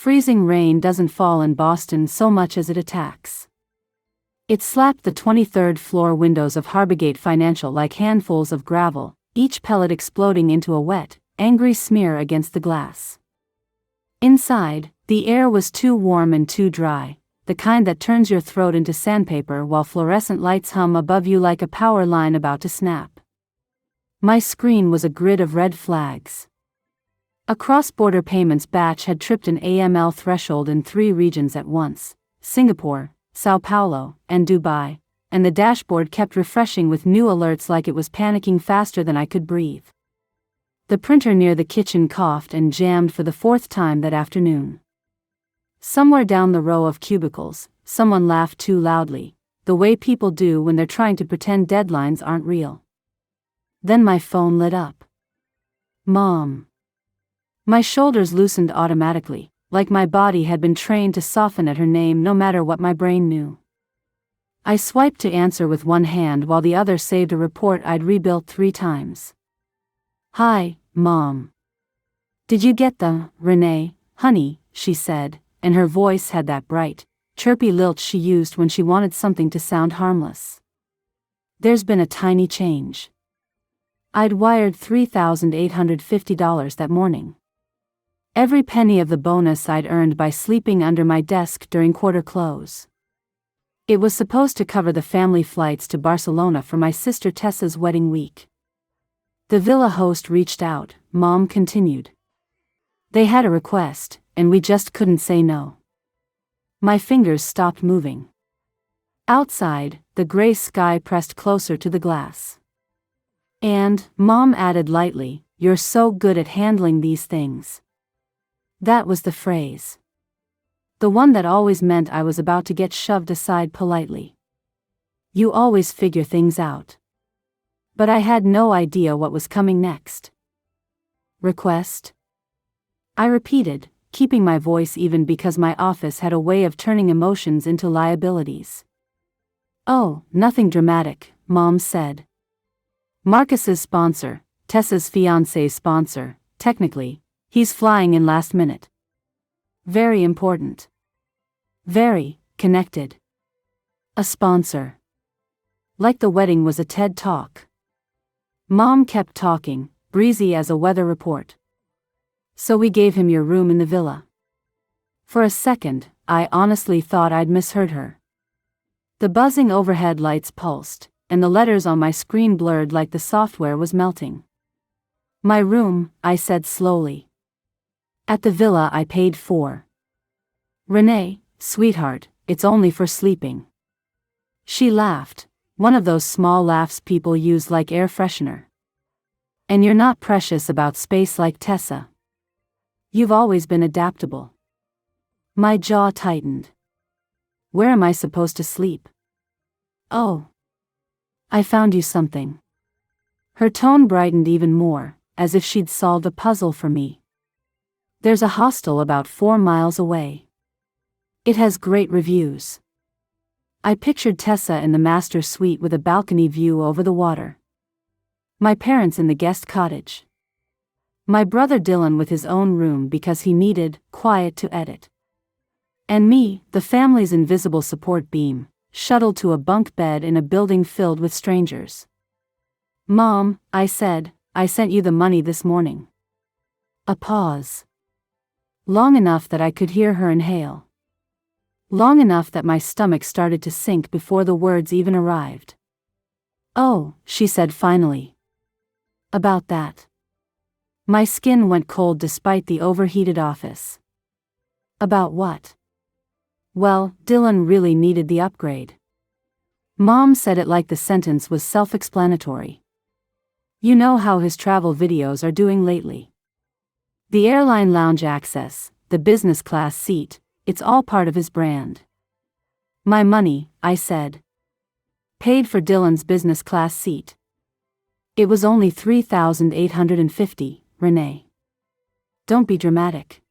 Freezing rain doesn't fall in Boston so much as it attacks. It slapped the 23rd floor windows of Harborgate Financial like handfuls of gravel, each pellet exploding into a wet, angry smear against the glass. Inside, the air was too warm and too dry, the kind that turns your throat into sandpaper while fluorescent lights hum above you like a power line about to snap. My screen was a grid of red flags. A cross-border payments batch had tripped an AML threshold in 3 regions at once: Singapore, Sao Paulo, and Dubai, and the dashboard kept refreshing with new alerts like it was panicking faster than I could breathe. The printer near the kitchen coughed and jammed for the 4th time that afternoon. Somewhere down the row of cubicles, someone laughed too loudly, the way people do when they're trying to pretend deadlines aren't real. Then my phone lit up. Mom. My shoulders loosened automatically, like my body had been trained to soften at her name no matter what my brain knew. I swiped to answer with one hand while the other saved a report I'd rebuilt 3 times. Hi, Mom. Did you get them, Renee, honey, she said, and her voice had that bright, chirpy lilt she used when she wanted something to sound harmless. There's been a tiny change. I'd wired $3,850 that morning. Every penny of the bonus I'd earned by sleeping under my desk during quarter close. It was supposed to cover the family flights to Barcelona for my sister Tessa's wedding week. The villa host reached out, Mom continued. They had a request, and we just couldn't say no. My fingers stopped moving. Outside, the gray sky pressed closer to the glass. And, Mom added lightly, you're so good at handling these things. That was the phrase. The one that always meant I was about to get shoved aside politely. You always figure things out. But I had no idea what was coming next. Request? I repeated, keeping my voice even because my office had a way of turning emotions into liabilities. Oh, nothing dramatic, Mom said. Marcus's sponsor, Tessa's fiancé's sponsor, technically, he's flying in last minute. Very important. Very connected. A sponsor. Like the wedding was a TED Talk. Mom kept talking, breezy as a weather report. So we gave him your room in the villa. For a second, I honestly thought I'd misheard her. The buzzing overhead lights pulsed, and the letters on my screen blurred like the software was melting. My room, I said slowly. At the villa I paid for. Renee, sweetheart, it's only for sleeping. She laughed, one of those small laughs people use like air freshener. And you're not precious about space like Tessa. You've always been adaptable. My jaw tightened. Where am I supposed to sleep? Oh. I found you something. Her tone brightened even more, as if she'd solved a puzzle for me. There's a hostel about 4 miles away. It has great reviews. I pictured Tessa in the master suite with a balcony view over the water. My parents in the guest cottage. My brother Dylan with his own room because he needed quiet to edit. And me, the family's invisible support beam, shuttled to a bunk bed in a building filled with strangers. Mom, I said, I sent you the money this morning. A pause. Long enough that I could hear her inhale. Long enough that my stomach started to sink before the words even arrived. Oh, she said finally. About that. My skin went cold despite the overheated office. About what? Well, Dylan really needed the upgrade. Mom said it like the sentence was self-explanatory. You know how his travel videos are doing lately. The airline lounge access, the business class seat, it's all part of his brand. My money, I said. Paid for Dylan's business class seat. It was only $3,850, Renee. Don't be dramatic.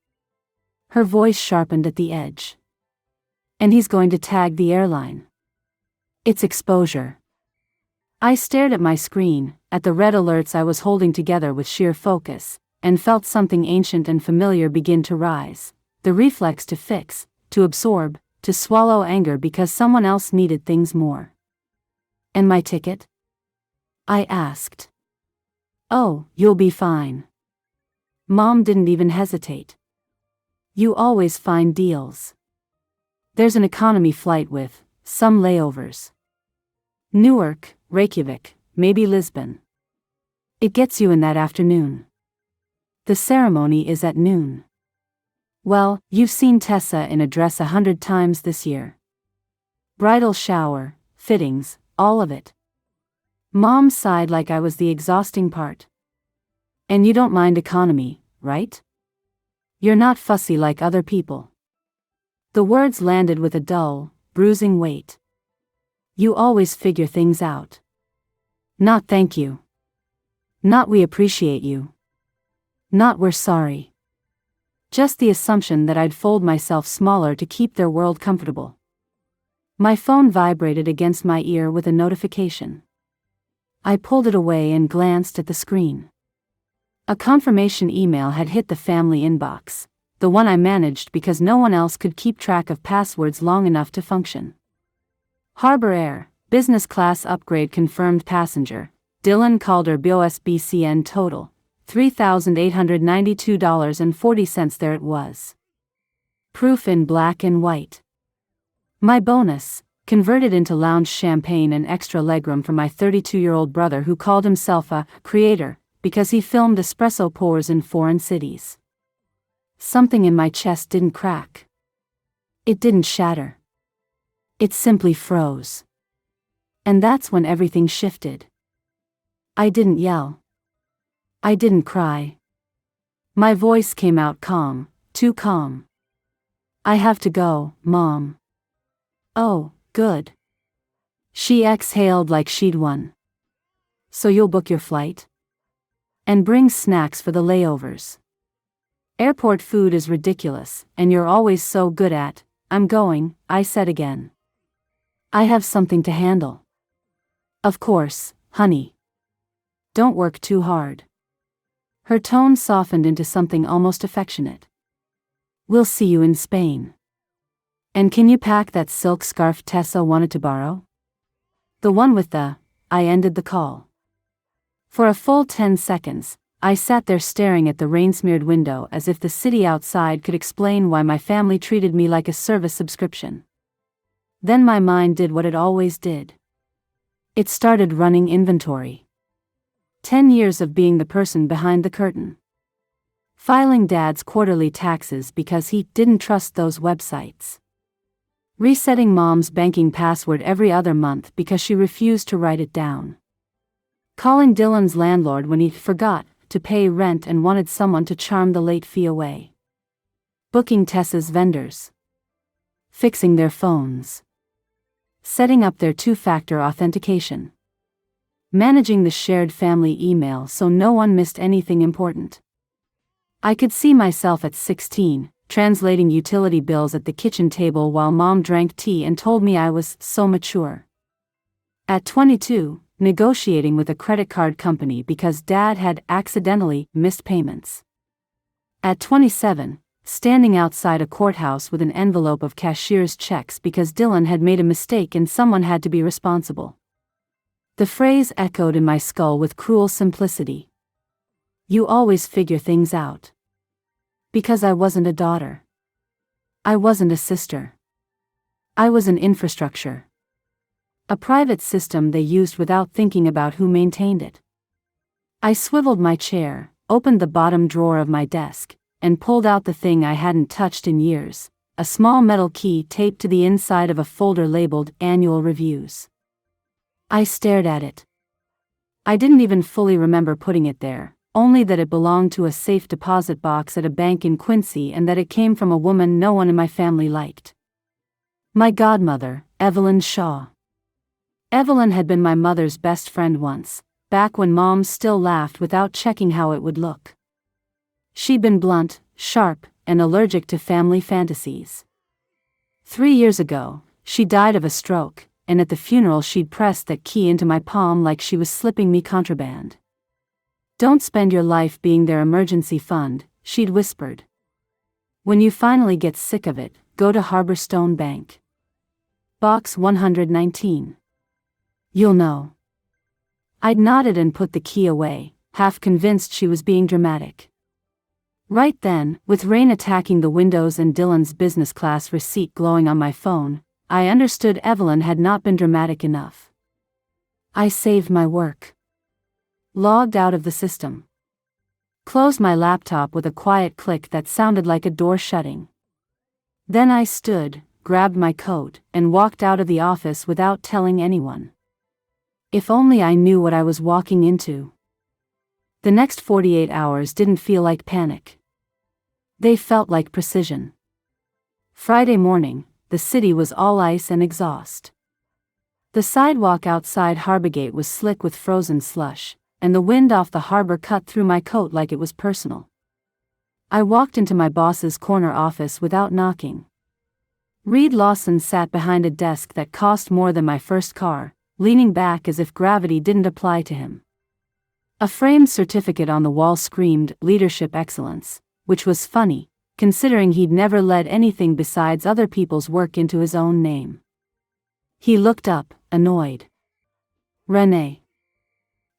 Her voice sharpened at the edge. And he's going to tag the airline. It's exposure. I stared at my screen, at the red alerts I was holding together with sheer focus, and felt something ancient and familiar begin to rise. the reflex to fix, to absorb, to swallow anger because someone else needed things more. And my ticket? I asked. Oh, you'll be fine. Mom didn't even hesitate. You always find deals. There's an economy flight with some layovers. Newark, Reykjavik, maybe Lisbon. It gets you in that afternoon. The ceremony is at noon. Well, you've seen Tessa in a dress 100 times this year. Bridal shower, fittings, all of it. Mom sighed like I was the exhausting part. And you don't mind economy, right? You're not fussy like other people. The words landed with a dull, bruising weight. You always figure things out. Not thank you. Not we appreciate you. Not we're sorry. Just the assumption that I'd fold myself smaller to keep their world comfortable. My phone vibrated against my ear with a notification. I pulled it away and glanced at the screen. A confirmation email had hit the family inbox, the one I managed because no one else could keep track of passwords long enough to function. Harbor Air, business class upgrade confirmed passenger, Dylan Calder BOSBCN total, $3,892.40. There it was. Proof in black and white. My bonus, converted into lounge champagne and extra legroom for my 32-year-old brother who called himself a creator because he filmed espresso pours in foreign cities. Something in my chest didn't crack. It didn't shatter. It simply froze. And that's when everything shifted. I didn't yell. I didn't cry. My voice came out calm, too calm. I have to go, Mom. Oh, good. She exhaled like she'd won. So you'll book your flight? And bring snacks for the layovers. Airport food is ridiculous, and you're always so good at, I'm going, I said again. I have something to handle. Of course, honey. Don't work too hard. Her tone softened into something almost affectionate. We'll see you in Spain. And can you pack that silk scarf Tessa wanted to borrow? The one with the, I ended the call. For a full 10 seconds, I sat there staring at the rain-smeared window as if the city outside could explain why my family treated me like a service subscription. Then my mind did what it always did. It started running inventory. 10 years of being the person behind the curtain. Filing Dad's quarterly taxes because he didn't trust those websites. Resetting Mom's banking password every other month because she refused to write it down. Calling Dylan's landlord when he forgot to pay rent and wanted someone to charm the late fee away. Booking Tessa's vendors. Fixing their phones. Setting up their two-factor authentication. Managing the shared family email so no one missed anything important. I could see myself at 16, translating utility bills at the kitchen table while Mom drank tea and told me I was so mature. At 22, negotiating with a credit card company because Dad had accidentally missed payments. At 27, standing outside a courthouse with an envelope of cashier's checks because Dylan had made a mistake and someone had to be responsible. The phrase echoed in my skull with cruel simplicity. You always figure things out. Because I wasn't a daughter. I wasn't a sister. I was an infrastructure. A private system they used without thinking about who maintained it. I swiveled my chair, opened the bottom drawer of my desk, and pulled out the thing I hadn't touched in years, a small metal key taped to the inside of a folder labeled Annual Reviews. I stared at it. I didn't even fully remember putting it there, only that it belonged to a safe deposit box at a bank in Quincy and that it came from a woman no one in my family liked. My godmother, Evelyn Shaw. Evelyn had been my mother's best friend once, back when Mom still laughed without checking how it would look. She'd been blunt, sharp, and allergic to family fantasies. 3 years ago, she died of a stroke, and at the funeral she'd pressed that key into my palm like she was slipping me contraband. Don't spend your life being their emergency fund, she'd whispered. When you finally get sick of it, go to Harborstone Bank. Box 119. You'll know. I'd nodded and put the key away, half convinced she was being dramatic. Right then, with rain attacking the windows and Dylan's business class receipt glowing on my phone, I understood Evelyn had not been dramatic enough. I saved my work. Logged out of the system. Closed my laptop with a quiet click that sounded like a door shutting. Then I stood, grabbed my coat, and walked out of the office without telling anyone. If only I knew what I was walking into. The next 48 hours didn't feel like panic. They felt like precision. Friday morning, the city was all ice and exhaust. The sidewalk outside Harborgate was slick with frozen slush, and the wind off the harbor cut through my coat like it was personal. I walked into my boss's corner office without knocking. Reed Lawson sat behind a desk that cost more than my first car, leaning back as if gravity didn't apply to him. A framed certificate on the wall screamed leadership excellence, which was funny, considering he'd never led anything besides other people's work into his own name. He looked up, annoyed. "Renee.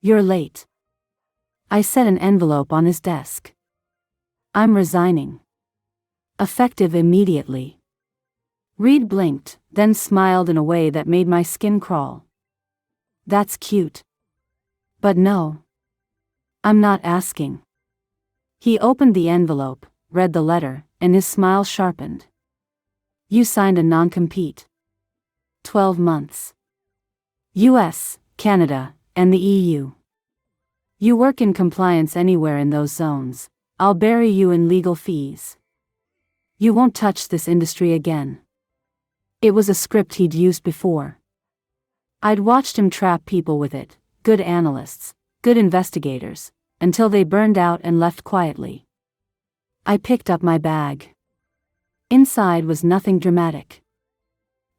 You're late." I set an envelope on his desk. "I'm resigning. Effective immediately." Reed blinked, then smiled in a way that made my skin crawl. "That's cute. But no. I'm not asking." He opened the envelope, read the letter, and his smile sharpened. "You signed a non-compete. 12 months. US, Canada, and the EU. You work in compliance anywhere in those zones. I'll bury you in legal fees. You won't touch this industry again." It was a script he'd used before. I'd watched him trap people with it, good analysts, good investigators, until they burned out and left quietly. I picked up my bag. Inside was nothing dramatic.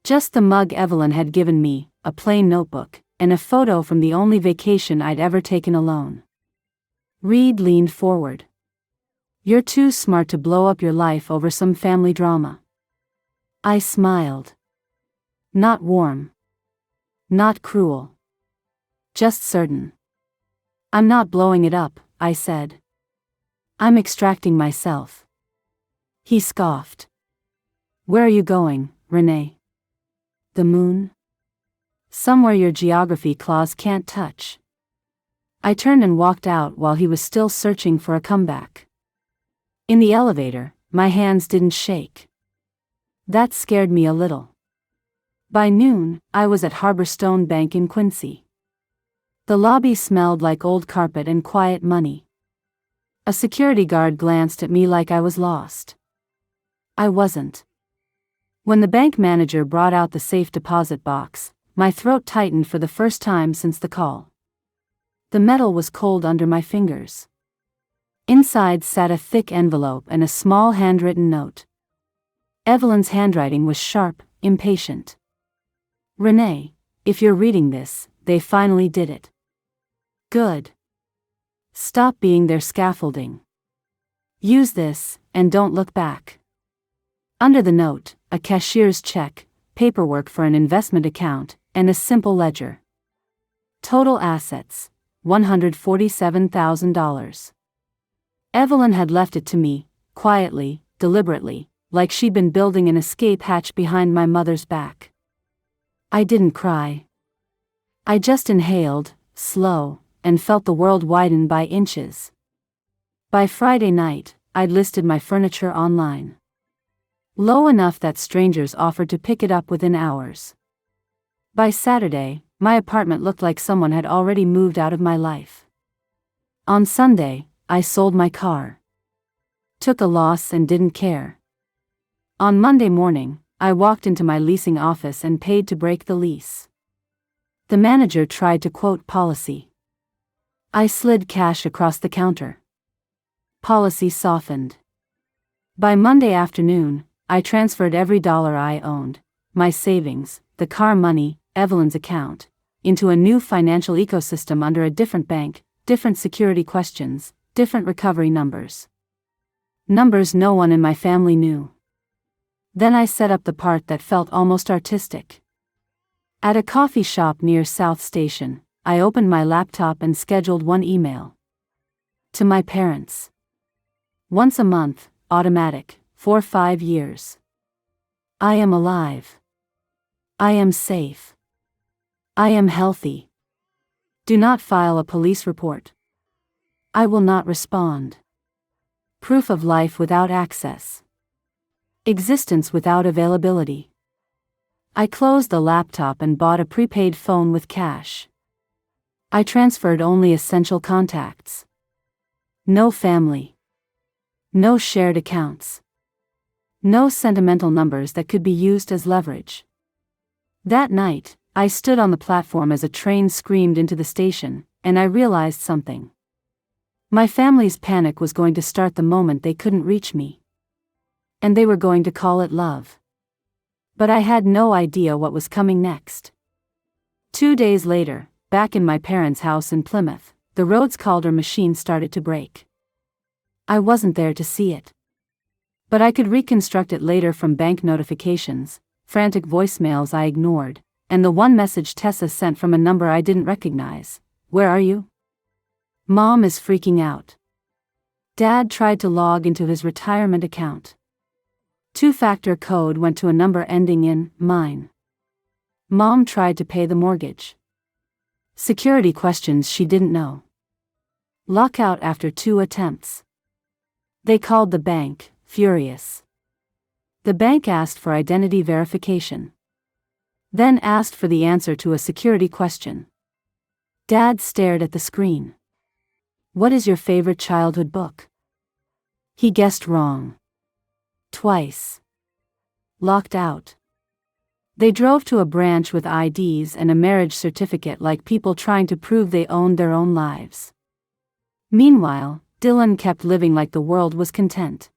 Just the mug Evelyn had given me, a plain notebook, and a photo from the only vacation I'd ever taken alone. Reed leaned forward. "You're too smart to blow up your life over some family drama." I smiled. Not warm. Not cruel. Just certain. "I'm not blowing it up," I said. "I'm extracting myself." He scoffed. "Where are you going, Renee?" "The moon? Somewhere your geography claws can't touch." I turned and walked out while he was still searching for a comeback. In the elevator, my hands didn't shake. That scared me a little. By noon, I was at Harborstone Bank in Quincy. The lobby smelled like old carpet and quiet money. A security guard glanced at me like I was lost. I wasn't. When the bank manager brought out the safe deposit box, my throat tightened for the first time since the call. The metal was cold under my fingers. Inside sat a thick envelope and a small handwritten note. Evelyn's handwriting was sharp, impatient. "Renee, if you're reading this, they finally did it. Good. Stop being their scaffolding. Use this, and don't look back." Under the note, a cashier's check, paperwork for an investment account, and a simple ledger. Total assets, $147,000. Evelyn had left it to me, quietly, deliberately, like she'd been building an escape hatch behind my mother's back. I didn't cry. I just inhaled, slow, and felt the world widen by inches. By Friday night, I'd listed my furniture online. Low enough that strangers offered to pick it up within hours. By Saturday, my apartment looked like someone had already moved out of my life. On Sunday, I sold my car. Took a loss and didn't care. On Monday morning, I walked into my leasing office and paid to break the lease. The manager tried to quote policy. I slid cash across the counter. Policy softened. By Monday afternoon, I transferred every dollar I owned, my savings, the car money, Evelyn's account, into a new financial ecosystem under a different bank, different security questions, different recovery numbers. Numbers no one in my family knew. Then I set up the part that felt almost artistic. At a coffee shop near South Station, I opened my laptop and scheduled one email. To my parents. Once a month, automatic, for 5 years. I am alive. I am safe. I am healthy. Do not file a police report. I will not respond. Proof of life without access. Existence without availability. I closed the laptop and bought a prepaid phone with cash. I transferred only essential contacts. No family. No shared accounts. No sentimental numbers that could be used as leverage. That night, I stood on the platform as a train screamed into the station, and I realized something. My family's panic was going to start the moment they couldn't reach me. And they were going to call it love. But I had no idea what was coming next. 2 days later, back in my parents' house in Plymouth, the Rhodes Calder machine started to break. I wasn't there to see it. But I could reconstruct it later from bank notifications, frantic voicemails I ignored, and the one message Tessa sent from a number I didn't recognize. Where are you? Mom is freaking out. Dad tried to log into his retirement account. 2-factor code went to a number ending in mine. Mom tried to pay the mortgage. Security questions she didn't know. Lockout after 2 attempts. They called the bank, furious. The bank asked for identity verification. Then asked for the answer to a security question. Dad stared at the screen. What is your favorite childhood book? He guessed wrong. Twice. Locked out. They drove to a branch with IDs and a marriage certificate like people trying to prove they owned their own lives. Meanwhile, Dylan kept living like the world was content.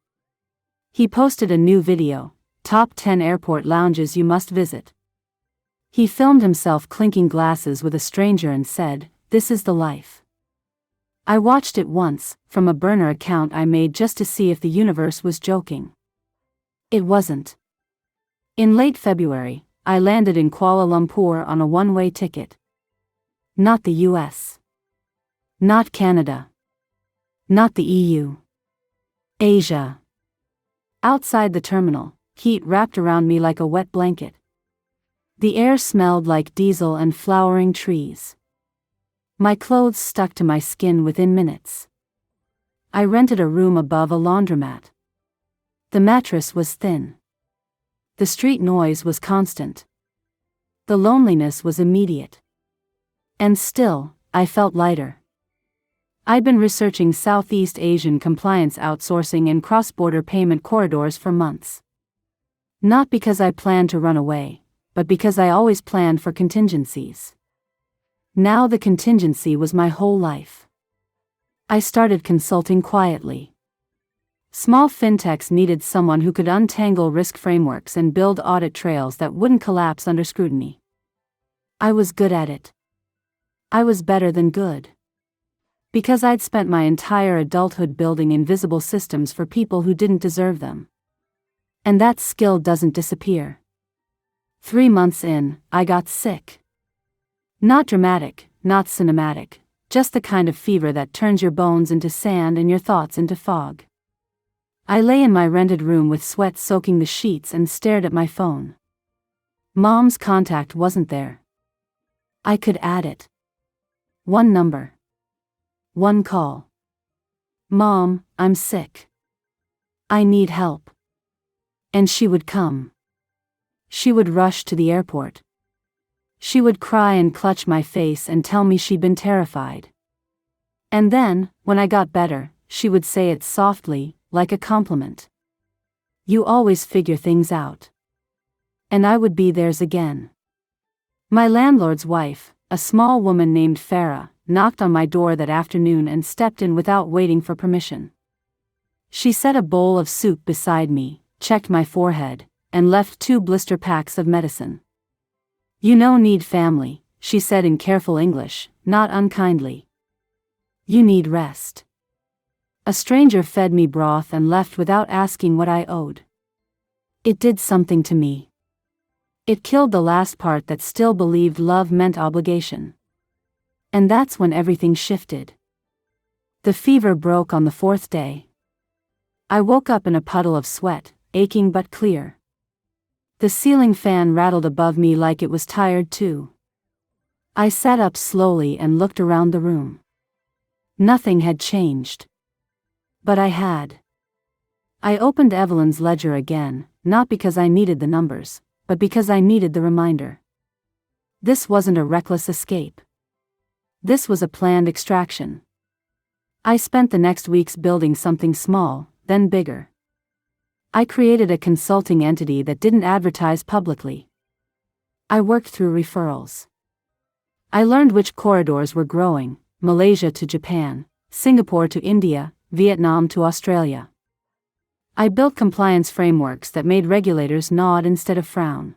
He posted a new video, Top 10 Airport Lounges You Must Visit. He filmed himself clinking glasses with a stranger and said, "This is the life." I watched it once, from a burner account I made just to see if the universe was joking. It wasn't. In late February, I landed in Kuala Lumpur on a one-way ticket. Not the US. Not Canada. Not the EU. Asia. Outside the terminal, heat wrapped around me like a wet blanket. The air smelled like diesel and flowering trees. My clothes stuck to my skin within minutes. I rented a room above a laundromat. The mattress was thin. The street noise was constant. The loneliness was immediate. And still, I felt lighter. I'd been researching Southeast Asian compliance outsourcing and cross-border payment corridors for months. Not because I planned to run away, but because I always planned for contingencies. Now the contingency was my whole life. I started consulting quietly. Small fintechs needed someone who could untangle risk frameworks and build audit trails that wouldn't collapse under scrutiny. I was good at it. I was better than good. Because I'd spent my entire adulthood building invisible systems for people who didn't deserve them. And that skill doesn't disappear. 3 months in, I got sick. Not dramatic, not cinematic, just the kind of fever that turns your bones into sand and your thoughts into fog. I lay in my rented room with sweat soaking the sheets and stared at my phone. Mom's contact wasn't there. I could add it. One number. One call. Mom, I'm sick. I need help. And she would come. She would rush to the airport. She would cry and clutch my face and tell me she'd been terrified. And then, when I got better, she would say it softly, like a compliment. You always figure things out. And I would be theirs again. My landlord's wife, a small woman named Farah, knocked on my door that afternoon and stepped in without waiting for permission. She set a bowl of soup beside me, checked my forehead, and left 2 blister packs of medicine. You need family, she said in careful English, not unkindly. You need rest. A stranger fed me broth and left without asking what I owed. It did something to me. It killed the last part that still believed love meant obligation. And that's when everything shifted. The fever broke on the 4th day. I woke up in a puddle of sweat, aching but clear. The ceiling fan rattled above me like it was tired too. I sat up slowly and looked around the room. Nothing had changed. But I had. I opened Evelyn's ledger again, not because I needed the numbers, but because I needed the reminder. This wasn't a reckless escape. This was a planned extraction. I spent the next weeks building something small, then bigger. I created a consulting entity that didn't advertise publicly. I worked through referrals. I learned which corridors were growing, Malaysia to Japan, Singapore to India, Vietnam to Australia. I built compliance frameworks that made regulators nod instead of frown.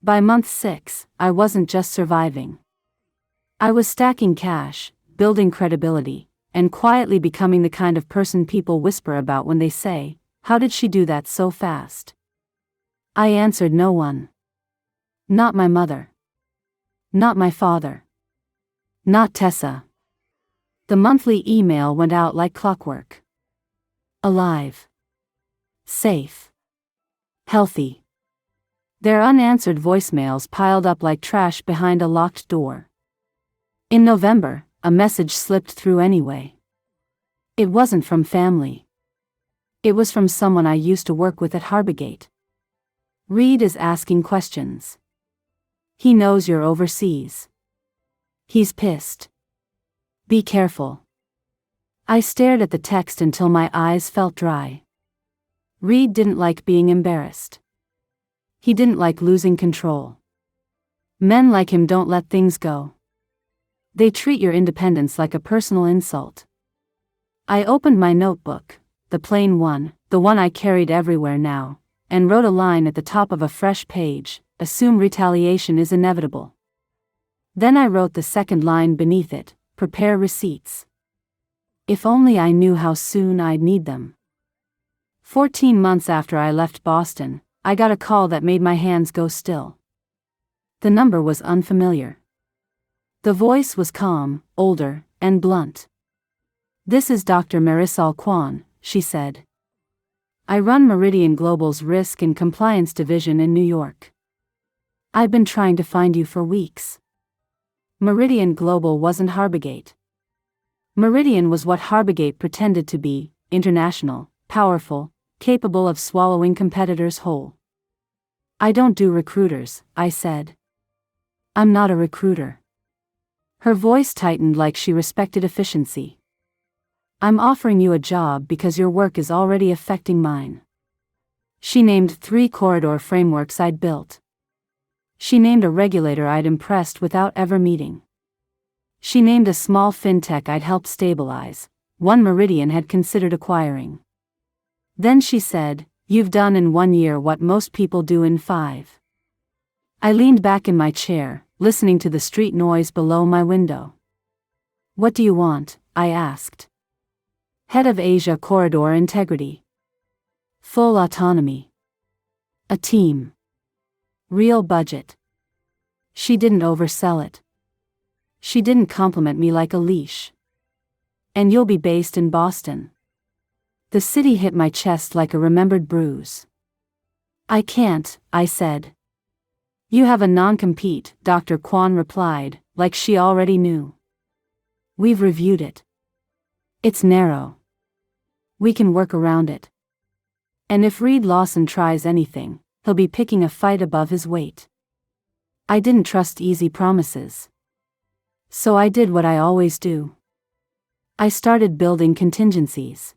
By month 6, I wasn't just surviving. I was stacking cash, building credibility, and quietly becoming the kind of person people whisper about when they say, "How did she do that so fast?" I answered no one. Not my mother. Not my father. Not Tessa. The monthly email went out like clockwork. Alive. Safe. Healthy. Their unanswered voicemails piled up like trash behind a locked door. In November, a message slipped through anyway. It wasn't from family. It was from someone I used to work with at Harbigate. Reed is asking questions. He knows you're overseas. He's pissed. Be careful. I stared at the text until my eyes felt dry. Reed didn't like being embarrassed. He didn't like losing control. Men like him don't let things go. They treat your independence like a personal insult. I opened my notebook, the plain one, the one I carried everywhere now, and wrote a line at the top of a fresh page: "Assume retaliation is inevitable." Then I wrote the second line beneath it: "Prepare receipts." If only I knew how soon I'd need them. 14 months after I left Boston, I got a call that made my hands go still. The number was unfamiliar. The voice was calm, older, and blunt. "This is Dr. Marisol Kwan," she said. "I run Meridian Global's Risk and Compliance Division in New York. I've been trying to find you for weeks." Meridian Global wasn't Harbigate. Meridian was what Harbigate pretended to be: international, powerful, capable of swallowing competitors whole. "I don't do recruiters," I said. "I'm not a recruiter." Her voice tightened like she respected efficiency. "I'm offering you a job because your work is already affecting mine." She named 3 corridor frameworks I'd built. She named a regulator I'd impressed without ever meeting. She named a small fintech I'd helped stabilize, one Meridian had considered acquiring. Then she said, "You've done in 1 year what most people do in 5. I leaned back in my chair, listening to the street noise below my window. "What do you want?" I asked. "Head of Asia Corridor Integrity. Full autonomy. A team. Real budget." She didn't oversell it. She didn't compliment me like a leash. "And you'll be based in Boston." The city hit my chest like a remembered bruise. "I can't," I said. "You have a non-compete," Dr. Kwan replied, like she already knew. "We've reviewed it. It's narrow. We can work around it. And if Reed Lawson tries anything, he'll be picking a fight above his weight." I didn't trust easy promises. So I did what I always do. I started building contingencies.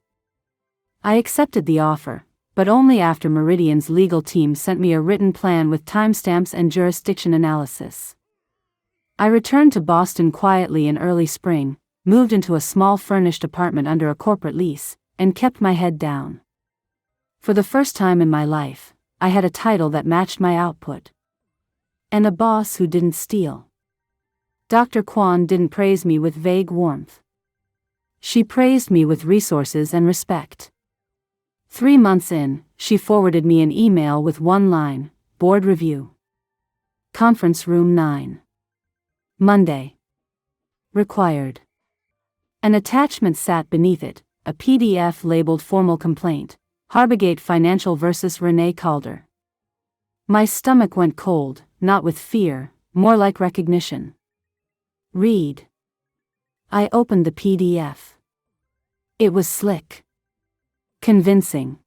I accepted the offer, but only after Meridian's legal team sent me a written plan with timestamps and jurisdiction analysis. I returned to Boston quietly in early spring, moved into a small furnished apartment under a corporate lease, and kept my head down. For the first time in my life, I had a title that matched my output. And a boss who didn't steal. Dr. Kwan didn't praise me with vague warmth. She praised me with resources and respect. 3 months in, she forwarded me an email with one line: board review. Conference room 9. Monday. Required. An attachment sat beneath it, a PDF labeled formal complaint, Harbigate Financial vs. Renee Calder. My stomach went cold, not with fear, more like recognition. Read. I opened the PDF. It was slick. Convincing.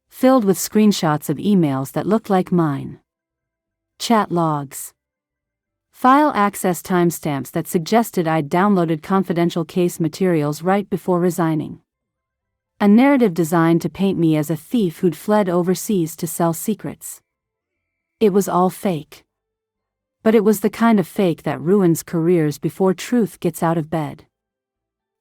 Filled with screenshots of emails that looked like mine. Chat logs. File access timestamps that suggested I'd downloaded confidential case materials right before resigning. A narrative designed to paint me as a thief who'd fled overseas to sell secrets. It was all fake. But it was the kind of fake that ruins careers before truth gets out of bed.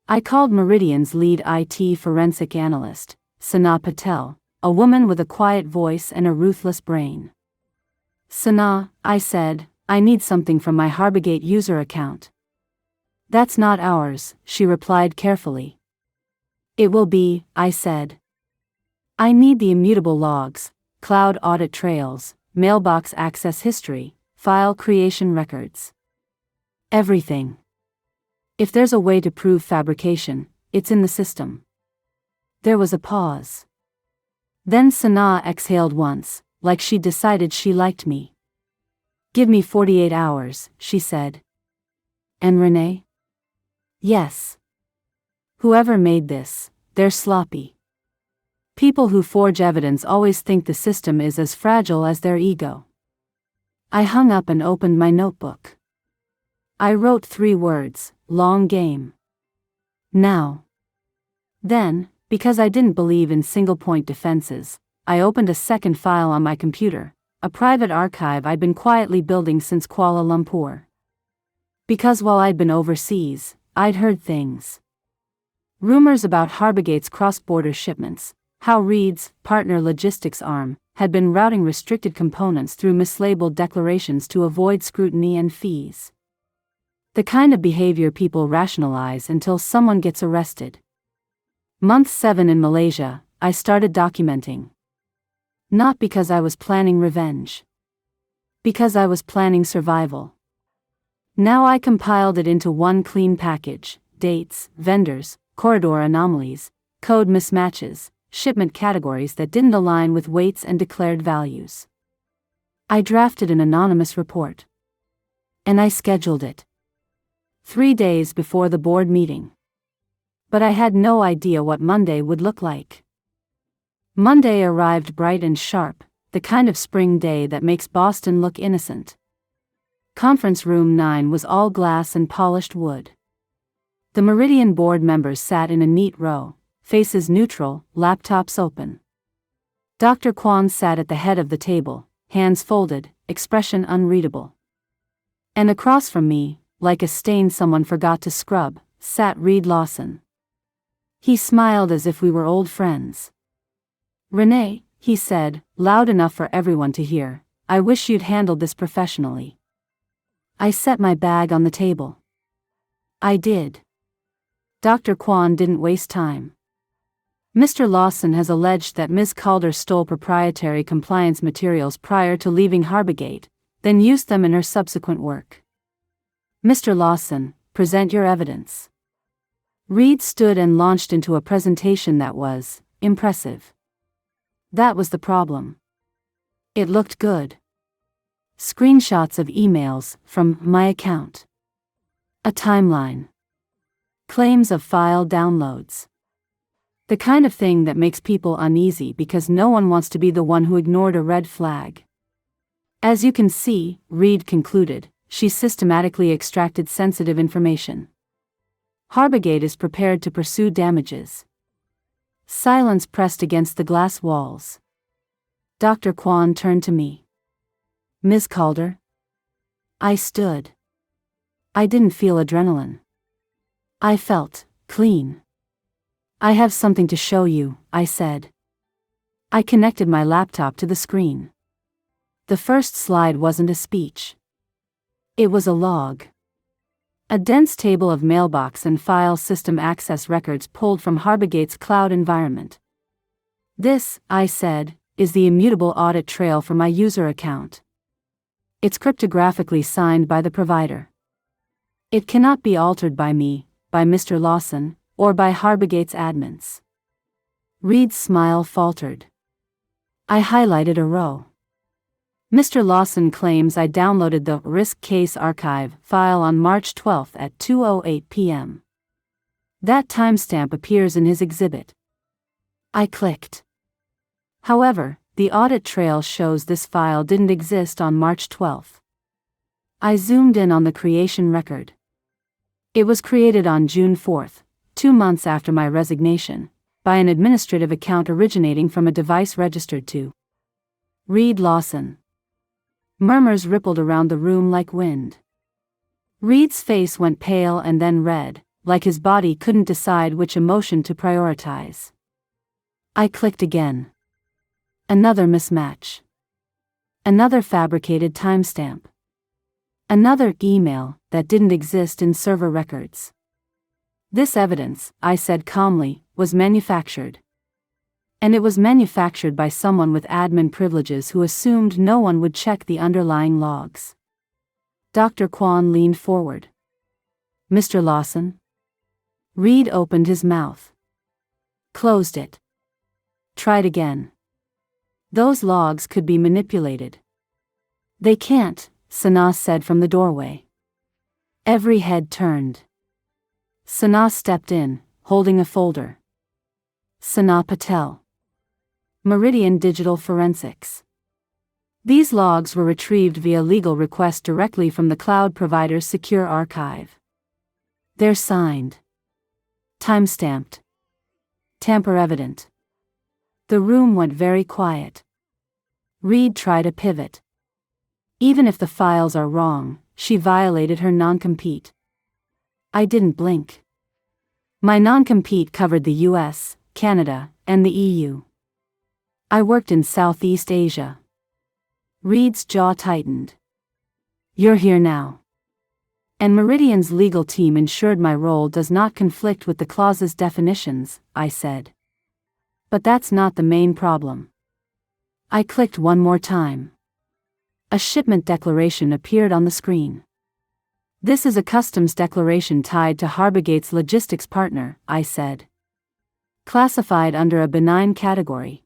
I called Meridian's lead IT forensic analyst, Sana Patel, a woman with a quiet voice and a ruthless brain. Sana, I said, I need something from my Harbigate user account. That's not ours, she replied carefully. It will be, I said. I need the immutable logs, cloud audit trails, mailbox access history, file creation records. Everything. If there's a way to prove fabrication, it's in the system. There was a pause. Then Sana exhaled once, like she'd decided she liked me. Give me 48 hours, she said. And Renee? Yes. Whoever made this, they're sloppy. People who forge evidence always think the system is as fragile as their ego. I hung up and opened my notebook. I wrote 3 words: long game. Now. Then, because I didn't believe in single-point defenses, I opened a second file on my computer, a private archive I'd been quietly building since Kuala Lumpur. Because while I'd been overseas, I'd heard things. Rumors about Harbigate's cross-border shipments, how Reed's partner logistics arm had been routing restricted components through mislabeled declarations to avoid scrutiny and fees. The kind of behavior people rationalize until someone gets arrested. Month 7 in Malaysia, I started documenting. Not because I was planning revenge. Because I was planning survival. Now I compiled it into one clean package: dates, vendors, corridor anomalies, code mismatches, shipment categories that didn't align with weights and declared values. I drafted an anonymous report. And I scheduled it. 3 days before the board meeting. But I had no idea what Monday would look like. Monday arrived bright and sharp, the kind of spring day that makes Boston look innocent. Conference room 9 was all glass and polished wood. The Meridian board members sat in a neat row, faces neutral, laptops open. Dr. Kwan sat at the head of the table, hands folded, expression unreadable. And across from me, like a stain someone forgot to scrub, sat Reed Lawson. He smiled as if we were old friends. Renee, he said, loud enough for everyone to hear, I wish you'd handled this professionally. I set my bag on the table. I did. Dr. Kwan didn't waste time. Mr. Lawson has alleged that Ms. Calder stole proprietary compliance materials prior to leaving Harbigate, then used them in her subsequent work. Mr. Lawson, present your evidence. Reed stood and launched into a presentation that was impressive. That was the problem. It looked good. Screenshots of emails from my account. A timeline. Claims of file downloads. The kind of thing that makes people uneasy because no one wants to be the one who ignored a red flag. As you can see, Reed concluded, she systematically extracted sensitive information. Harbigate is prepared to pursue damages. Silence pressed against the glass walls. Dr. Kwan turned to me. Ms. Calder? I stood. I didn't feel adrenaline. I felt clean. I have something to show you, I said. I connected my laptop to the screen. The first slide wasn't a speech. It was a log. A dense table of mailbox and file system access records pulled from Harbogate's cloud environment. This, I said, is the immutable audit trail for my user account. It's cryptographically signed by the provider. It cannot be altered by me, by Mr. Lawson, or by Harbogate's admins. Reed's smile faltered. I highlighted a row. Mr. Lawson claims I downloaded the Risk Case Archive file on March 12 at 2:08 p.m. That timestamp appears in his exhibit. I clicked. However, the audit trail shows this file didn't exist on March 12. I zoomed in on the creation record. It was created on June 4, 2 months after my resignation, by an administrative account originating from a device registered to Reed Lawson. Murmurs rippled around the room like wind. Reed's face went pale and then red, like his body couldn't decide which emotion to prioritize. I clicked again. Another mismatch. Another fabricated timestamp. Another email that didn't exist in server records. This evidence, I said calmly, was manufactured. And it was manufactured by someone with admin privileges who assumed no one would check the underlying logs. Dr. Kwan leaned forward. Mr. Lawson? Reed opened his mouth. Closed it. Tried again. Those logs could be manipulated. They can't, Sanaa said from the doorway. Every head turned. Sanaa stepped in, holding a folder. Sanaa Patel. Meridian Digital Forensics. These logs were retrieved via legal request directly from the cloud provider's secure archive. They're signed. Timestamped. Tamper evident. The room went very quiet. Reed tried a pivot. Even if the files are wrong, she violated her non-compete. I didn't blink. My non-compete covered the US, Canada, and the EU. I worked in Southeast Asia. Reed's jaw tightened. You're here now. And Meridian's legal team ensured my role does not conflict with the clause's definitions, I said. But that's not the main problem. I clicked one more time. A shipment declaration appeared on the screen. This is a customs declaration tied to Harbogate's logistics partner, I said. Classified under a benign category.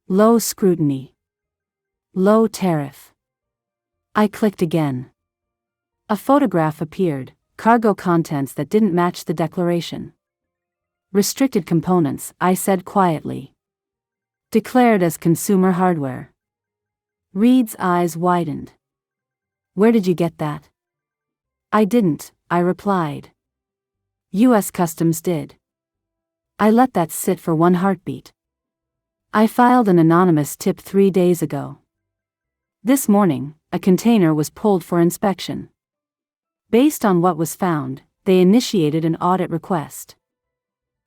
Low scrutiny. Low tariff. I clicked again. A photograph appeared, cargo contents that didn't match the declaration. Restricted components, I said quietly. Declared as consumer hardware. Reed's eyes widened. Where did you get that? I didn't, I replied. US Customs did. I let that sit for one heartbeat. I filed an anonymous tip 3 days ago. This morning, a container was pulled for inspection. Based on what was found, they initiated an audit request.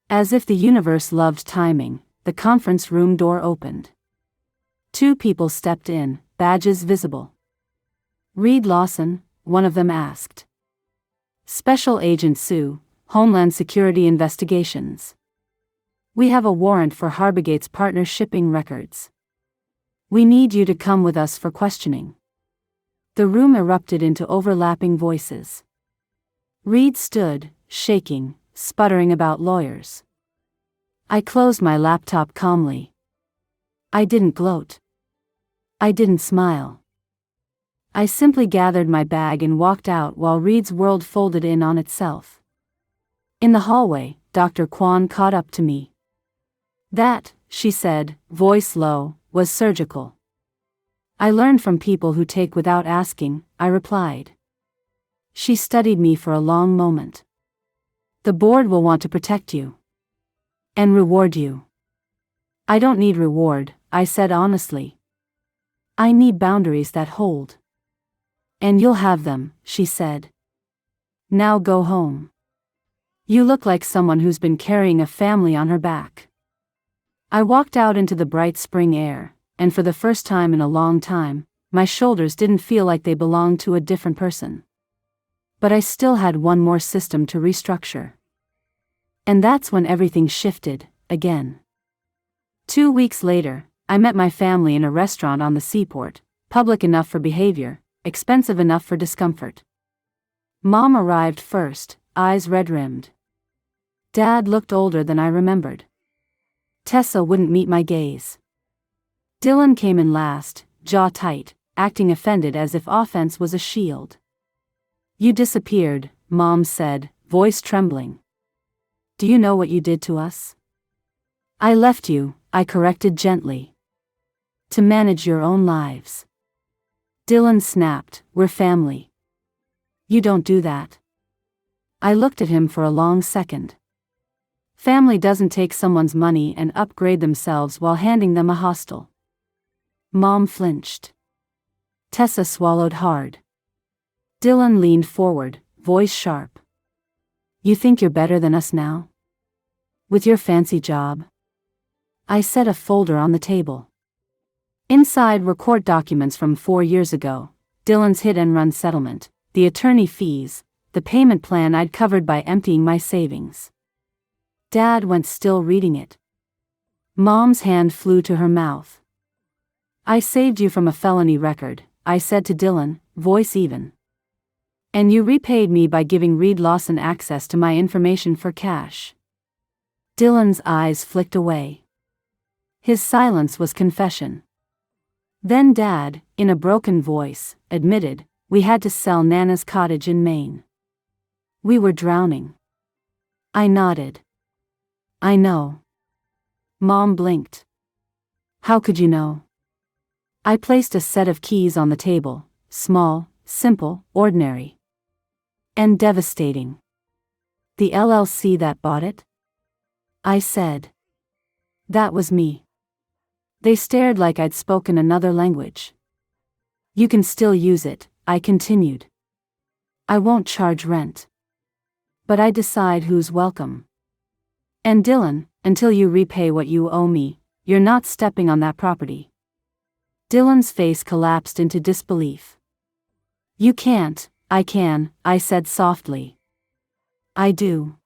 As if the universe loved timing, the conference room door opened. 2 people stepped in, badges visible. Reed Lawson, one of them asked. Special Agent Sue, Homeland Security Investigations. We have a warrant for Harbogate's partner shipping records. We need you to come with us for questioning. The room erupted into overlapping voices. Reed stood, shaking, sputtering about lawyers. I closed my laptop calmly. I didn't gloat. I didn't smile. I simply gathered my bag and walked out while Reed's world folded in on itself. In the hallway, Dr. Kwan caught up to me. That, she said, voice low, was surgical. I learned from people who take without asking, I replied. She studied me for a long moment. The board will want to protect you. And reward you. I don't need reward, I said honestly. I need boundaries that hold. And you'll have them, she said. Now go home. You look like someone who's been carrying a family on her back. I walked out into the bright spring air, and for the first time in a long time, my shoulders didn't feel like they belonged to a different person. But I still had one more system to restructure. And that's when everything shifted, again. 2 weeks later, I met my family in a restaurant on the seaport, public enough for behavior, expensive enough for discomfort. Mom arrived first, eyes red-rimmed. Dad looked older than I remembered. Tessa wouldn't meet my gaze. Dylan came in last, jaw tight, acting offended as if offense was a shield. "You disappeared," Mom said, voice trembling. "Do you know what you did to us?" "I left you," I corrected gently. "To manage your own lives." Dylan snapped, "We're family." "You don't do that." I looked at him for a long second. Family doesn't take someone's money and upgrade themselves while handing them a hostel. Mom flinched. Tessa swallowed hard. Dylan leaned forward, voice sharp. "You think you're better than us now? With your fancy job?" I set a folder on the table. Inside were court documents from 4 years ago, Dylan's hit-and-run settlement, the attorney fees, the payment plan I'd covered by emptying my savings. Dad went still reading it. Mom's hand flew to her mouth. "I saved you from a felony record," I said to Dylan, voice even. "And you repaid me by giving Reed Lawson access to my information for cash." Dylan's eyes flicked away. His silence was confession. Then Dad, in a broken voice, admitted, "We had to sell Nana's cottage in Maine. We were drowning." I nodded. "I know." Mom blinked. "How could you know?" I placed a set of keys on the table, small, simple, ordinary. "And devastating." "The LLC that bought it?" I said. "That was me." They stared like I'd spoken another language. "You can still use it," I continued. "I won't charge rent. But I decide who's welcome. And Dylan, until you repay what you owe me, you're not stepping on that property." Dylan's face collapsed into disbelief. "You can't." "I can," I said softly. "I do."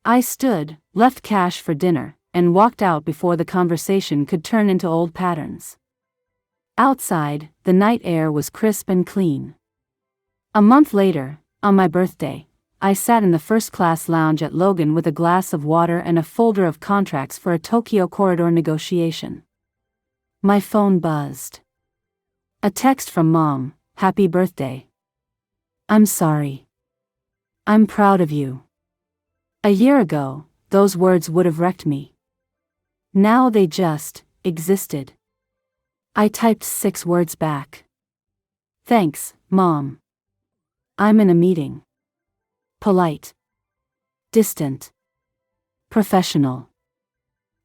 I stood, left cash for dinner, and walked out before the conversation could turn into old patterns. Outside, the night air was crisp and clean. A month later, on my birthday, I sat in the first-class lounge at Logan with a glass of water and a folder of contracts for a Tokyo corridor negotiation. My phone buzzed. A text from Mom, "Happy birthday. I'm sorry. I'm proud of you." A year ago, those words would have wrecked me. Now they just existed. I typed 6 words back. "Thanks, Mom. I'm in a meeting." Polite. Distant. Professional.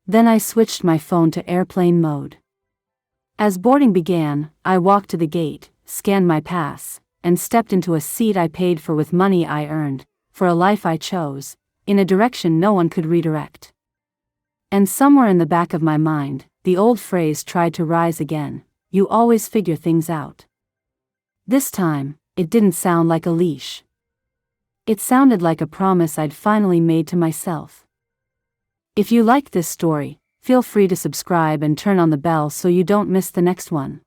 Then I switched my phone to airplane mode. As boarding began, I walked to the gate, scanned my pass, and stepped into a seat I paid for with money I earned, for a life I chose, in a direction no one could redirect. And somewhere in the back of my mind, the old phrase tried to rise again: "You always figure things out." This time, it didn't sound like a leash. It sounded like a promise I'd finally made to myself. If you liked this story, feel free to subscribe and turn on the bell so you don't miss the next one.